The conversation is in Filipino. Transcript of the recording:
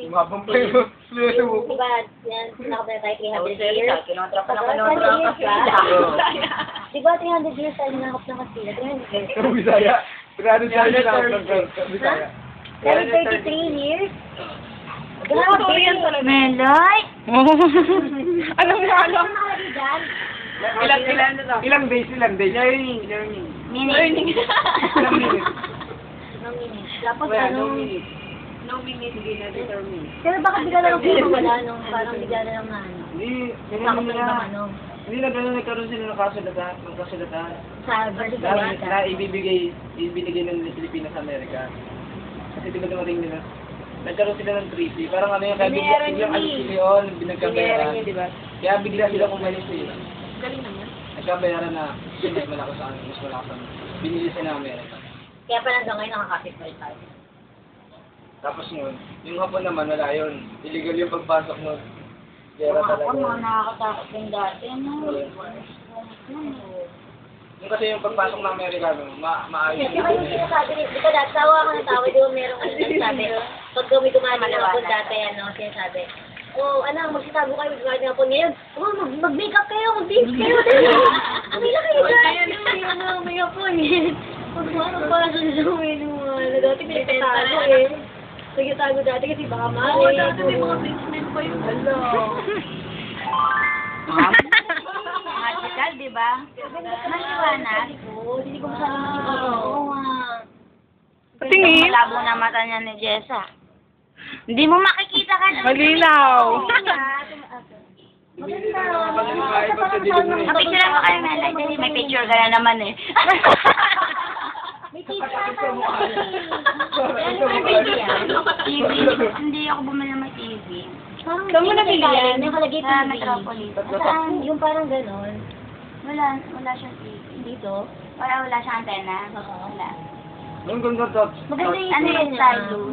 Mabang pa yun. Di ba, yan, nakabala tayo 300 years? Kinontra pa Pag ng 100 years ba? Oo. Di ba 300 years tayo nakap ng Kastila? 300 years. Bisaya. Pirado siya Bisaya. 33 years? Grabe! Melay? Anong ano? Ilang days? Learning. Learning. Ilang minutes? Ilang minutes. Tapos Well, ano? No minute, hindi na determine. Pero bakit bigla na lang wala nung parang bigla na lang na ano? Hindi, Takot ganun na nila. ibang ano? Hindi na ganun nagkaroon sila ng kasulatan. Sa versus Na America. ibinigay ng Pilipinas sa Amerika. Kasi di ba dumating nila? Nagkaroon sila ng treaty. Parang ano yung Binera biglang niya alis eh. si Leon, Binera binagkabayaran. niya, di ba? Kaya bigla sila kumalis eh. Galing naman. Nagkabayaran na mas malakas sa amin, mas malakas sa amin. Binili sila ng Amerika. Kaya pa hanggang ngayon nakakapit tayo. Tapos yun, yung hapon naman wala yun. Illegal yung pagpasok nun. Gera Mga talaga. ako, mga nakakatakot yung dati. Ano? Yung kasi yung pagpasok ng Amerikano, maayos Kasi yung sinasabi, di ba dati, tawa ako ng tawa, di ba merong ano sinasabi, pag kami dumali ng hapon dati, ano, sinasabi, oh, ano, magsitago kayo, dumali ng hapon ngayon, oh, mag-makeup kayo, mag-beach kayo, dali, kami lang kayo dyan, ano, may hapon, pagpasok sa uwi ng mga, dati pinagtatago eh, nagtatago dati kasi baka mali. Oo, dati may mga basement pa yun. Hello. Magical, di ba? Maliwanag. Hindi ko masyadong makikita. Oo nga. Patingin. Malabo na mata niya ni Jessa. Hindi mo makikita ka. Malinaw. Picture mo kayo, Melay. Kasi may picture ka na naman eh. May tita ka TV. Hindi ako bumili ng TV. Parang Saan mo nabili yan? May nakalagay Sa TV. Metropolis. Saan? Yung parang ganon. Wala siyang TV. Dito. Wala siyang antena. Oo. Wala. Yung ganda, Tots. Maganda yung Ano yung niya. style, Lou?